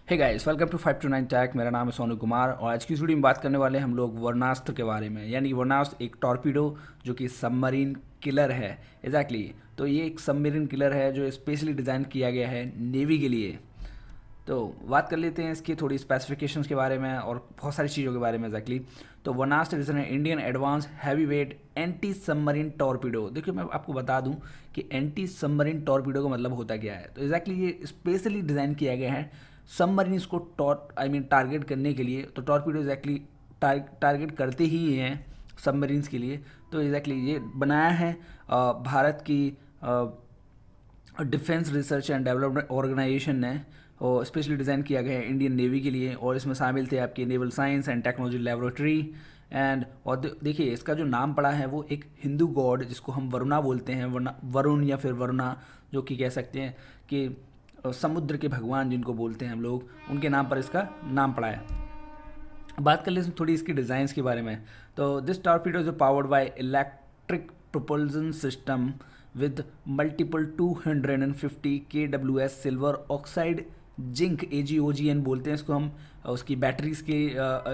Hey guys, welcome to 529 टैक। मेरा नाम है सोनू कुमार और आज की इस वीडियो में बात करने वाले हैं हम लोग वर्णास्त्र के बारे में। यानी कि वर्णास्त्र एक टॉर्पीडो जो कि सबमरीन किलर है। एग्जैक्टली तो ये एक सबमरीन किलर है जो स्पेशली डिज़ाइन किया गया है नेवी के लिए। तो बात कर लेते हैं इसकी थोड़ी स्पेसिफिकेशंस के बारे में और बहुत सारी चीज़ों के बारे में। एग्जैक्टली तो Varunastra is an Indian advanced heavy weight anti submarine torpedo. देखिए मैं आपको बता दूं कि एंटी सबमरीन टॉर्पीडो का मतलब होता क्या है। तो एग्जैक्टली ये स्पेशली डिज़ाइन किया गया है सबमरीन्स को टारगेट करने के लिए। तो टॉर्पीडो एग्जैक्टली टारगेट करते ही हैं सबमरीन्स के लिए। तो एग्जैक्टली ये बनाया है भारत की defence research and development organisation ने, और स्पेशली डिज़ाइन किया गया है इंडियन नेवी के लिए। और इसमें शामिल थे आपकी naval science and technology laboratory and और देखिए इसका जो नाम पड़ा है वो एक हिंदू गॉड जिसको हम वरुणा बोलते हैं, वरुण या फिर वरुणा, जो कि कह सकते हैं कि समुद्र के भगवान जिनको बोलते हैं हम लोग, उनके नाम पर इसका नाम पड़ा है। बात कर लेते हैं थोड़ी इसकी डिज़ाइंस के बारे में। तो this torpedo is powered by electric propulsion system with multiple 250 kWs silver oxide zinc AgOGN बोलते हैं इसको हम। उसकी बैटरीज के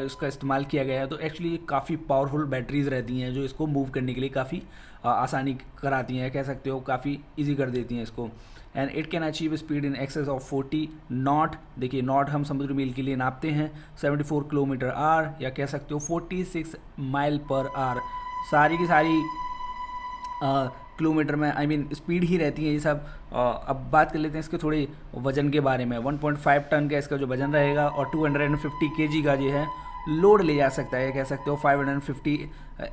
इसका इस्तेमाल किया गया है। तो एक्चुअली काफ़ी पावरफुल बैटरीज रहती हैं जो इसको मूव करने के लिए काफ़ी आसानी कराती हैं, कह सकते हो काफ़ी इजी कर देती हैं इसको। And it can achieve speed in excess of 40 not. देखिए नॉट हम समुद्र मील के लिए नापते हैं 74 किलोमीटर आर, या कह सकते हो 46 माइल पर आर। सारी की सारी किलोमीटर में स्पीड ही रहती है ये सब। अब बात कर लेते हैं इसके थोड़े वजन के बारे में। 1.5 टन का इसका जो वजन रहेगा और 250 kg का जो है लोड ले जा सकता है, कह सकते हो 550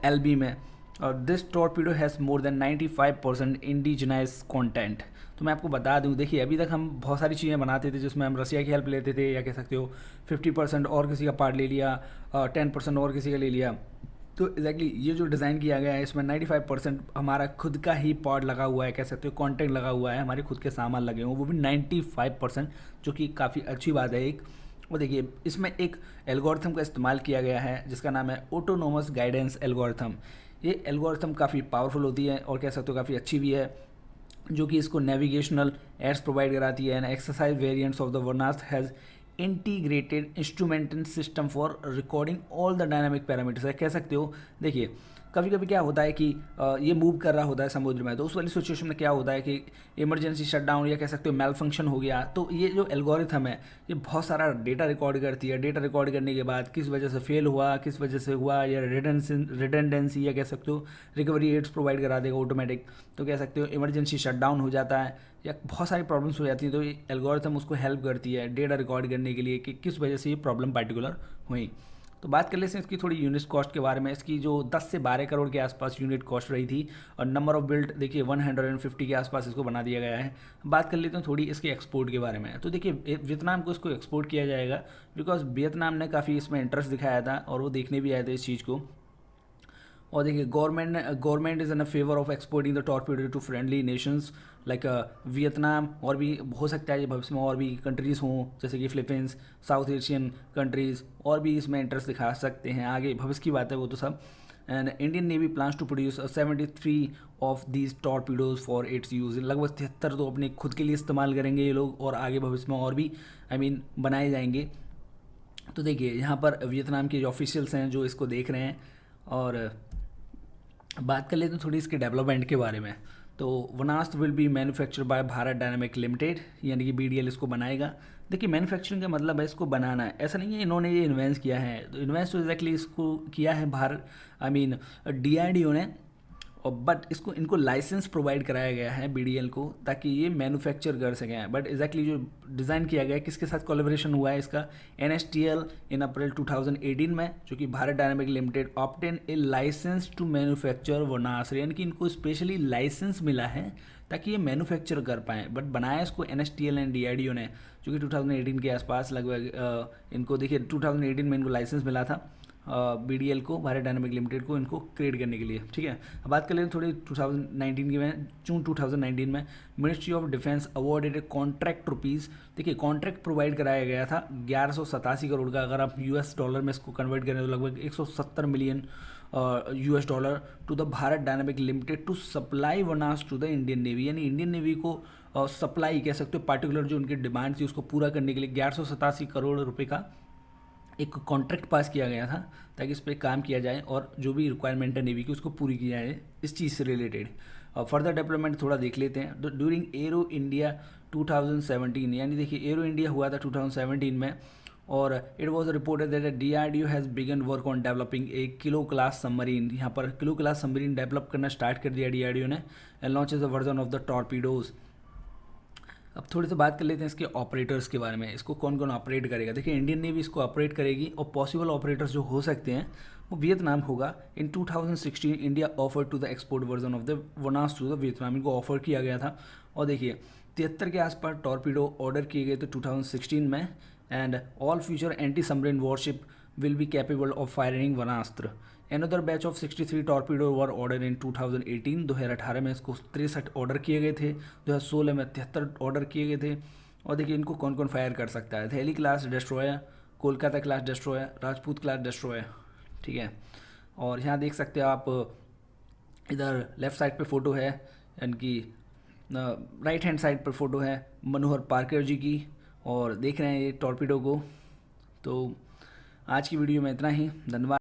LB में। और this torpedo has more than 95% indigenise content. तो मैं आपको बता दूं, देखिए अभी तक हम बहुत सारी चीज़ें बनाते थे जिसमें हम रसिया की हेल्प लेते थे, या कह सकते हो 50% और किसी का पार्ट ले लिया, 10% और किसी का ले लिया। तो एग्जैक्टली ये जो डिज़ाइन किया गया है इसमें 95% हमारा खुद का ही पार्ट लगा हुआ है, कह सकते हो कॉन्टेंट लगा हुआ है, हमारे खुद के सामान लगे हुए, वो भी 95%, जो कि काफ़ी अच्छी बात है एक। और देखिए इसमें एक एल्गोरिथम का इस्तेमाल किया गया है जिसका नाम है ऑटोनोमस गाइडेंस एल्गोरिथम। ये एल्गोरिथम काफ़ी पावरफुल होती है और कह सकते हो काफ़ी अच्छी भी है, जो कि इसको नेविगेशनल एड्स प्रोवाइड कराती है। And exercise variants of the Varunastra has integrated instrumentation system for recording all the dynamic parameters है, कह सकते हो। देखिए कभी कभी क्या होता है कि ये मूव कर रहा होता है समुद्र में, तो उस वाली सिचुएशन में क्या होता है कि इमरजेंसी शटडाउन या कह सकते हो मेल फंक्शन हो गया। तो ये जो एल्गोरिथम है ये बहुत सारा डेटा रिकॉर्ड करती है। डेटा रिकॉर्ड करने के बाद किस वजह से फेल हुआ, किस वजह से हुआ, या रिडेंडेंसी या कह सकते हो रिकवरी एड्स प्रोवाइड करा देगा ऑटोमेटिक। तो कह सकते हो इमरजेंसी शटडाउन हो जाता है या बहुत सारी प्रॉब्लम्स हो जाती हैं, तो ये एल्गोरिथम उसको हेल्प करती है डेटा रिकॉर्ड करने के लिए कि किस वजह से ये प्रॉब्लम पार्टिकुलर हुई। तो बात कर लेते हैं इसकी थोड़ी यूनिट कॉस्ट के बारे में। इसकी जो 10 से 12 करोड़ के आसपास यूनिट कॉस्ट रही थी, और नंबर ऑफ बिल्ड देखिए 150 के आसपास इसको बना दिया गया है। बात कर लेते हैं थोड़ी इसके एक्सपोर्ट के बारे में। तो देखिए वियतनाम को इसको एक्सपोर्ट किया जाएगा बिकॉज वियतनाम ने काफ़ी इसमें इंटरेस्ट दिखाया था और वो देखने भी आए थे इस चीज़ को। और देखिए government is in favour of exporting the torpedo to friendly nations like Vietnam, और भी हो सकता है भविष्य में और भी कंट्रीज़ हों जैसे कि फिलीपींस, साउथ एशियन कंट्रीज़, और भी इसमें इंटरेस्ट दिखा सकते हैं। आगे भविष्य की बात है वो तो सब। And Indian navy plans to produce 73 of these torpedoes for its use. लगभग 73 तो अपने खुद के लिए इस्तेमाल करेंगे ये लोग, और आगे भविष्य में और भी बनाए जाएंगे। तो देखिए यहाँ पर वियतनाम के जो ऑफिशियल्स हैं जो इसको देख रहे हैं। और बात कर लेते हैं थोड़ी इसके डेवलपमेंट के बारे में। तो Varunastra will be manufacture by Bharat dynamic limited, यानी कि BDL इसको बनाएगा। देखिए मैन्युफैक्चरिंग का मतलब है इसको बनाना है, ऐसा नहीं है इन्होंने ये इन्वेंट किया है। तो इन्वेंट तो एग्जैक्टली इसको किया है भारत DRDO ने, और बट इसको इनको लाइसेंस प्रोवाइड कराया गया है BDL को, ताकि ये मैन्युफैक्चर कर सकें। बट एग्जैक्टली जो डिज़ाइन किया गया है किसके साथ कोलैबोरेशन हुआ है इसका, NSTL इन अप्रैल 2018 में, जो कि Bharat dynamic limited obtain a license to manufacture Varunastra, यानी कि इनको स्पेशली लाइसेंस मिला है ताकि ये मैन्युफैक्चर कर पाएँ। बट बनाया इसको NSTL एंड DRDO ने, जो कि 2018 के आसपास लगभग इनको देखिए 2018 में इनको लाइसेंस मिला था। BDL को, भारत डायनामिक लिमिटेड को, इनको क्रिएट करने के लिए। ठीक है, अब बात कर लेते हैं थोड़ी 2019 की में। जून 2019 में ministry of defence awarded a contract rupees, देखिए कॉन्ट्रैक्ट प्रोवाइड कराया गया था 1187 करोड़ का, अगर आप US डॉलर में इसको कन्वर्ट करें तो लगभग 170 million $, to the Bharat dynamic limited to supply वनास टू द इंडियन नेवी, यानी इंडियन नेवी को सप्लाई कह सकते हो, पार्टिकुलर जो उनकी डिमांड थी उसको पूरा करने के लिए 1187 करोड़ रुपए का एक कॉन्ट्रैक्ट पास किया गया था, ताकि इस पर काम किया जाए और जो भी रिक्वायरमेंट है नेवी की उसको पूरी की जाए इस चीज़ से रिलेटेड। फर्दर डेवलपमेंट थोड़ा देख लेते हैं। तो ड्यूरिंग एरो इंडिया 2017, यानी देखिए एरो इंडिया हुआ था 2017 में, और it was reported that DRDO has begun work on developing a kilo class submarine, यहाँ पर किलो क्लास सबमरीन डेवलप करना स्टार्ट कर दिया DRDO ने, and launches the version of the torpedoes. अब थोड़ी सी बात कर लेते हैं इसके ऑपरेटर्स के बारे में, इसको कौन कौन ऑपरेट करेगा। देखिए इंडियन नेवी इसको ऑपरेट करेगी, और पॉसिबल ऑपरेटर्स जो हो सकते हैं वो वियतनाम होगा। In 2016 India offer to the export version of the वनास टू द वियतनाम, इनको ऑफर किया गया था। और देखिए 73 के आसपास टॉर्पीडो ऑर्डर किए गए थे 2016 में, and all future anti submarine warship will be capable of firing Varunastra. Another batch of 63 torpedo were ordered in 2018, 2018 में इसको 63 ऑर्डर किए गए थे, 2016 में 73 ऑर्डर किए गए थे। और देखिए इनको कौन कौन फायर कर सकता है। थैली class destroyer, Kolkata class destroyer, Rajput class destroyer. ठीक है, और यहाँ देख सकते हैं आप, इधर लेफ्ट साइड पे फ़ोटो है इनकी, राइट हैंड साइड पर फ़ोटो है मनोहर पार्कर जी की, और देख रहे हैं ये टॉर्पीडो को। तो आज की वीडियो में इतना ही, धन्यवाद।